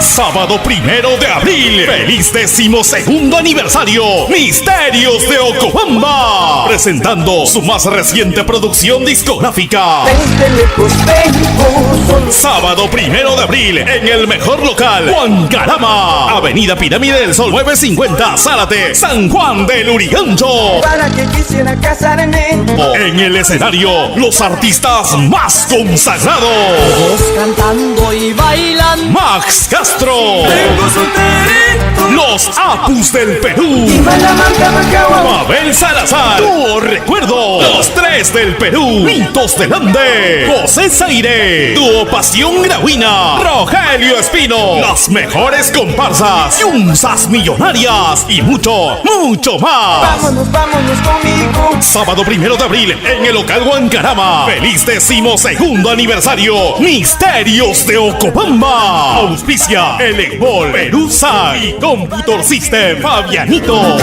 Sábado 1 de abril, feliz 12º aniversario, Misterios de Ocobamba, presentando su más reciente producción discográfica. Sábado 1 de abril, en el mejor local, Huancarama, Avenida Pirámide del Sol 950, Zarate, San Juan del Urigancho. Para que quisiera casarme. En el escenario, los artistas más consagrados. Todos cantando y bailando. Max Castro. Tengo solterito. Los Apus del Perú. Mabel Salazar. Dúo Recuerdo. Los Tres del Perú. Mitos del Ande. José Zaire. Dúo Pasión Grauina. Rogelio Espino. Las mejores comparsas. Yunzas Millonarias. Y mucho, mucho más. Vámonos, vámonos conmigo. Sábado 1 de abril en el local Huancarama. Feliz 12º aniversario. Misterios de Ocobamba. Auspicia el Perú y Computer System Fabianito.